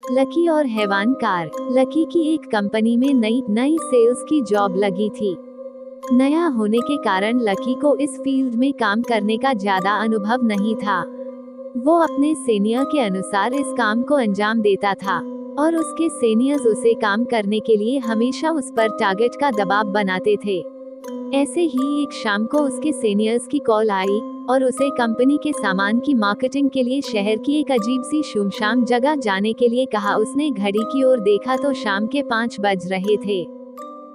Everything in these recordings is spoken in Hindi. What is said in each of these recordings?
लकी और हैवान कार। लकी की एक कंपनी में नई सेल्स की जॉब लगी थी। नया होने के कारण लकी को इस फील्ड में काम करने का ज्यादा अनुभव नहीं था। वो अपने सीनियर के अनुसार इस काम को अंजाम देता था और उसके सीनियर्स उसे काम करने के लिए हमेशा उस पर टारगेट का दबाव बनाते थे। ऐसे ही एक शाम को उसके सीनियर्स की कॉल आई और उसे कंपनी के सामान की मार्केटिंग के लिए शहर की एक अजीब सी सुनसान जगह जाने के लिए कहा। उसने घड़ी की ओर देखा तो शाम के 5 बज रहे थे।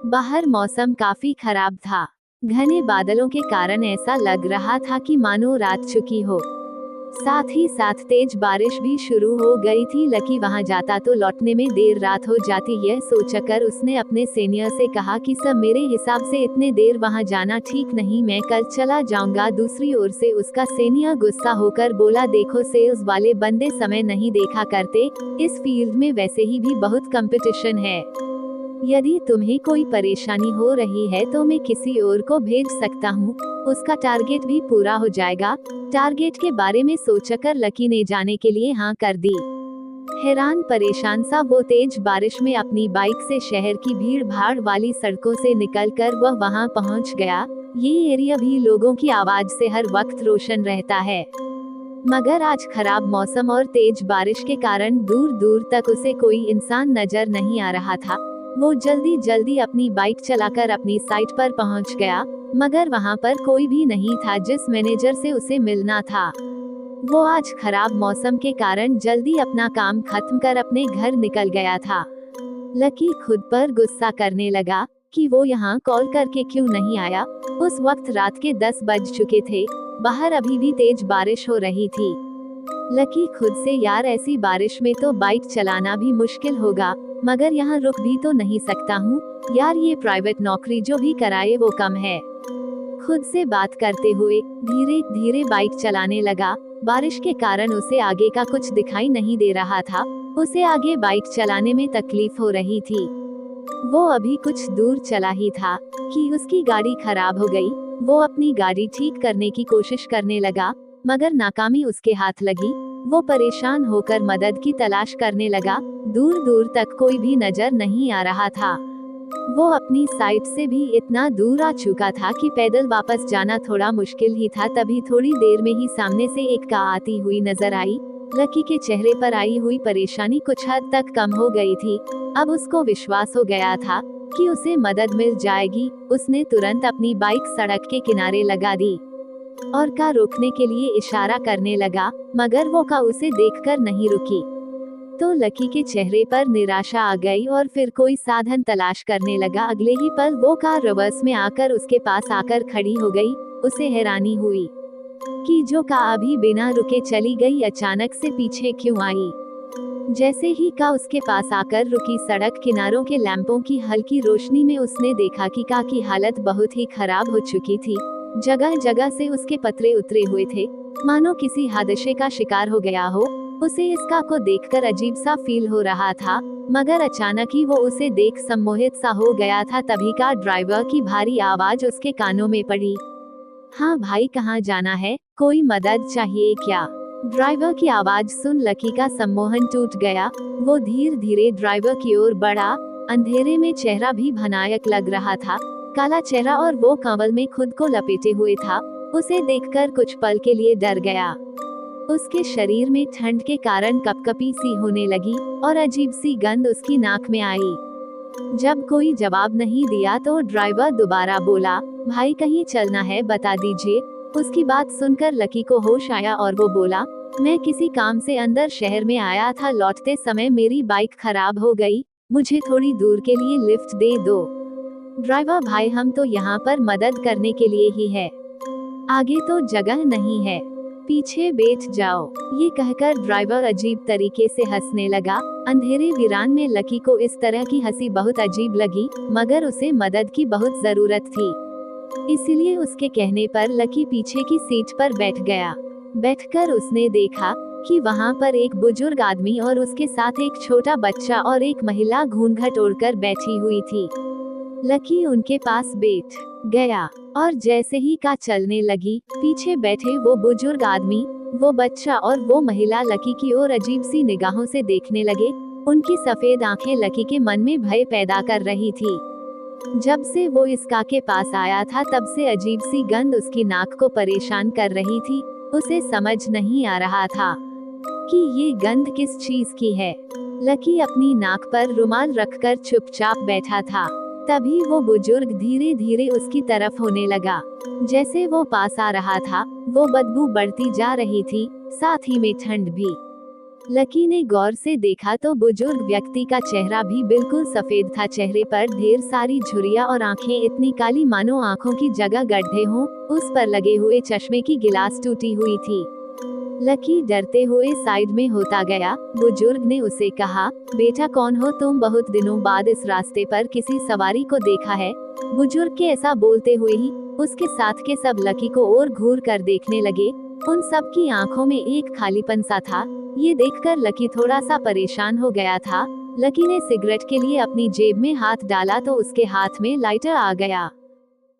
बाहर मौसम काफी खराब था। घने बादलों के कारण ऐसा लग रहा था कि मानो रात चुकी हो। साथ ही साथ तेज बारिश भी शुरू हो गई थी। लकी वहां जाता तो लौटने में देर रात हो जाती। यह सोचकर उसने अपने सीनियर से कहा कि सर, मेरे हिसाब से इतने देर वहां जाना ठीक नहीं, मैं कल चला जाऊंगा। दूसरी ओर से उसका सीनियर गुस्सा होकर बोला, देखो, सेल्स वाले बंदे समय नहीं देखा करते। इस फील्ड में वैसे ही भी बहुत कंपटीशन है। यदि तुम्हें कोई परेशानी हो रही है तो मैं किसी और को भेज सकता हूँ, उसका टारगेट भी पूरा हो जाएगा। टारगेट के बारे में सोचकर लकी ने जाने के लिए हाँ कर दी। हैरान परेशान सा वो तेज बारिश में अपनी बाइक से शहर की भीड़ भाड़ वाली सड़कों से निकलकर वह वहां पहुंच गया। ये एरिया भी लोगों की आवाज से हर वक्त रोशन रहता है, मगर आज खराब मौसम और तेज बारिश के कारण दूर दूर तक उसे कोई इंसान नजर नहीं आ रहा था। वो जल्दी जल्दी अपनी बाइक चलाकर अपनी साइट पर पहुंच गया, मगर वहां पर कोई भी नहीं था जिस मैनेजर से उसे मिलना था। वो आज खराब मौसम के कारण जल्दी अपना काम खत्म कर अपने घर निकल गया था। लकी खुद पर गुस्सा करने लगा कि वो यहाँ कॉल करके क्यों नहीं आया। उस वक्त रात के 10 बज चुके थे, बाहर अभी भी तेज बारिश हो रही थी। लकी खुद से, यार, ऐसी बारिश में तो बाइक चलाना भी मुश्किल होगा, मगर यहाँ रुक भी तो नहीं सकता हूँ यार, ये प्राइवेट नौकरी जो भी कराए वो कम है। खुद से बात करते हुए धीरे धीरे बाइक चलाने लगा। बारिश के कारण उसे आगे का कुछ दिखाई नहीं दे रहा था। उसे आगे बाइक चलाने में तकलीफ हो रही थी। वो अभी कुछ दूर चला ही था कि उसकी गाड़ी खराब हो गई। वो अपनी गाड़ी ठीक करने की कोशिश करने लगा, मगर नाकामी उसके हाथ लगी। वो परेशान होकर मदद की तलाश करने लगा। दूर दूर तक कोई भी नजर नहीं आ रहा था। वो अपनी साइट से भी इतना दूर आ चुका था कि पैदल वापस जाना थोड़ा मुश्किल ही था। तभी थोड़ी देर में ही सामने से एक कार आती हुई नजर आई। लकी के चेहरे पर आई हुई परेशानी कुछ हद तक कम हो गई थी। अब उसको विश्वास हो गया था कि उसे मदद मिल जाएगी। उसने तुरंत अपनी बाइक सड़क के किनारे लगा दी और कार रोकने के लिए इशारा करने लगा, मगर वो कार उसे देखकर नहीं रुकी। तो लकी के चेहरे पर निराशा आ गई और फिर कोई साधन तलाश करने लगा। अगले ही पल वो कार रिवर्स में आकर उसके पास आकर खड़ी हो गई। उसे हैरानी हुई कि जो कार अभी बिना रुके चली गई अचानक से पीछे क्यों आई। जैसे ही कार उसके पास आकर रुकी, सड़क किनारों के लैंपों की हल्की रोशनी में उसने देखा कि कार की हालत बहुत ही खराब हो चुकी थी। जगह जगह से उसके पतरे उतरे हुए थे, मानो किसी हादसे का शिकार हो गया हो। उसे इस कार को देखकर अजीब सा फील हो रहा था, मगर अचानक ही वो उसे देख सम्मोहित सा हो गया था। तभी कार ड्राइवर की भारी आवाज उसके कानों में पड़ी। हाँ भाई, कहाँ जाना है? कोई मदद चाहिए क्या? ड्राइवर की आवाज सुन लकी का सम्मोहन टूट गया। वो धीरे धीरे ड्राइवर की ओर बढ़ा। अंधेरे में चेहरा भी भयानक लग रहा था, काला चेहरा, और वो कंबल में खुद को लपेटे हुए था। उसे देखकर कुछ पल के लिए डर गया। उसके शरीर में ठंड के कारण कपकपी सी होने लगी और अजीब सी गंध उसकी नाक में आई। जब कोई जवाब नहीं दिया तो ड्राइवर दोबारा बोला, भाई, कहीं चलना है, बता दीजिए। उसकी बात सुनकर लकी को होश आया और वो बोला, मैं किसी काम से अंदर शहर में आया था, लौटते समय मेरी बाइक खराब हो गई, मुझे थोड़ी दूर के लिए लिफ्ट दे दो। ड्राइवर भाई, हम तो यहाँ पर मदद करने के लिए ही है, आगे तो जगह नहीं है, पीछे बैठ जाओ। ये कहकर ड्राइवर अजीब तरीके से हंसने लगा। अंधेरे वीरान में लकी को इस तरह की हंसी बहुत अजीब लगी, मगर उसे मदद की बहुत जरूरत थी, इसीलिए उसके कहने पर लकी पीछे की सीट पर बैठ गया। बैठकर उसने देखा कि वहाँ पर एक बुजुर्ग आदमी और उसके साथ एक छोटा बच्चा और एक महिला घूंघट ओढ़कर बैठी हुई थी। लकी उनके पास बैठ गया और जैसे ही कार चलने लगी, पीछे बैठे वो बुजुर्ग आदमी, वो बच्चा और वो महिला लकी की ओर अजीब सी निगाहों से देखने लगे। उनकी सफेद आंखें लकी के मन में भय पैदा कर रही थी। जब से वो इसका के पास आया था तब से अजीब सी गंध उसकी नाक को परेशान कर रही थी। उसे समझ नहीं आ रहा था कि ये गंध किस चीज की है। लकी अपनी नाक पर रुमाल रखकर चुपचाप बैठा था। तभी वो बुजुर्ग धीरे धीरे उसकी तरफ होने लगा। जैसे वो पास आ रहा था, वो बदबू बढ़ती जा रही थी, साथ ही में ठंड भी। लकी ने गौर से देखा तो बुजुर्ग व्यक्ति का चेहरा भी बिल्कुल सफेद था। चेहरे पर ढेर सारी झुर्रियां और आंखें इतनी काली मानो आंखों की जगह गड्ढे हों। उस पर लगे हुए चश्मे की गिलास टूटी हुई थी। लकी डरते हुए साइड में होता गया। बुजुर्ग ने उसे कहा, बेटा कौन हो तुम? बहुत दिनों बाद इस रास्ते पर किसी सवारी को देखा है। बुजुर्ग के ऐसा बोलते हुए ही उसके साथ के सब लकी को और घूर कर देखने लगे। उन सब की आंखों में एक खालीपन सा था। ये देखकर लकी थोड़ा सा परेशान हो गया था। लकी ने सिगरेट के लिए अपनी जेब में हाथ डाला तो उसके हाथ में लाइटर आ गया।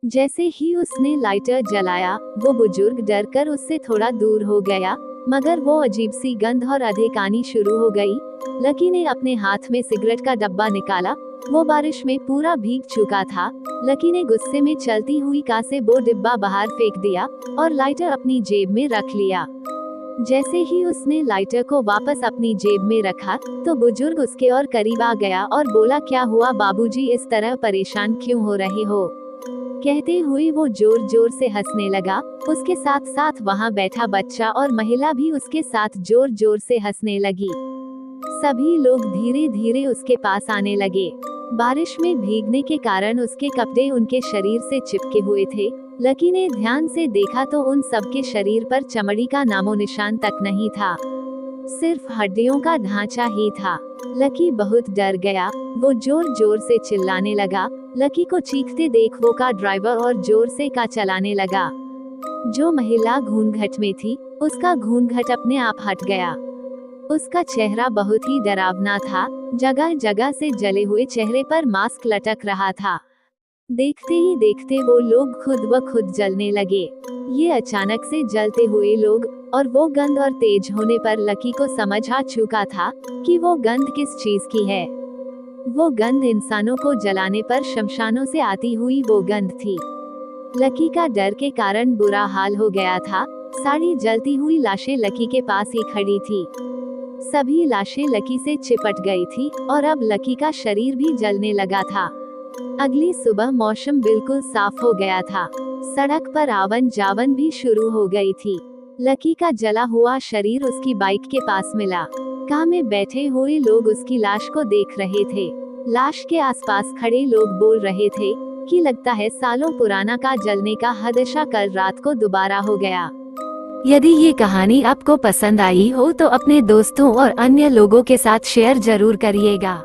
जैसे ही उसने लाइटर जलाया, वो बुजुर्ग डरकर उससे थोड़ा दूर हो गया, मगर वो अजीब सी गंध और अधिक आनी शुरू हो गई। लकी ने अपने हाथ में सिगरेट का डब्बा निकाला। वो बारिश में पूरा भीग चुका था। लकी ने गुस्से में चलती हुई कार से वो डिब्बा बाहर फेंक दिया और लाइटर अपनी जेब में रख लिया। जैसे ही उसने लाइटर को वापस अपनी जेब में रखा तो बुजुर्ग उसके और करीब आ गया और बोला, क्या हुआ बाबूजी, इस तरह परेशान क्यों हो रहे हो? कहते हुए वो जोर जोर से हंसने लगा। उसके साथ साथ वहाँ बैठा बच्चा और महिला भी उसके साथ जोर जोर से हंसने लगी। सभी लोग धीरे धीरे उसके पास आने लगे। बारिश में भीगने के कारण उसके कपड़े उनके शरीर से चिपके हुए थे। लकी ने ध्यान से देखा तो उन सबके शरीर पर चमड़ी का नामो निशान तक नहीं था, सिर्फ हड्डियों का ढांचा ही था। लकी बहुत डर गया। वो जोर जोर से चिल्लाने लगा। लकी को चीखते देख वो कार ड्राइवर और जोर से कार चलाने लगा। जो महिला घूंघट में थी, उसका घूंघट अपने आप हट गया। उसका चेहरा बहुत ही डरावना था। जगह जगह से जले हुए चेहरे पर मास्क लटक रहा था। देखते ही देखते वो लोग खुद ब खुद जलने लगे। ये अचानक से जलते हुए लोग और वो गंध और तेज होने पर लकी को समझ आ चुका था कि वो गंध किस चीज की है। वो गंध इंसानों को जलाने पर शमशानों से आती हुई वो गंध थी। लकी का डर के कारण बुरा हाल हो गया था। सारी जलती हुई लाशें लकी के पास ही खड़ी थी। सभी लाशें लकी से चिपट गई थी और अब लकी का शरीर भी जलने लगा था। अगली सुबह मौसम बिल्कुल साफ हो गया था। सड़क पर आवन जावन भी शुरू हो गई थी। लकी का जला हुआ शरीर उसकी बाइक के पास मिला। कार में बैठे हुए लोग उसकी लाश को देख रहे थे। लाश के आसपास खड़े लोग बोल रहे थे कि लगता है सालों पुराना का जलने का हादसा कल रात को दोबारा हो गया। यदि ये कहानी आपको पसंद आई हो तो अपने दोस्तों और अन्य लोगों के साथ शेयर जरूर करिएगा।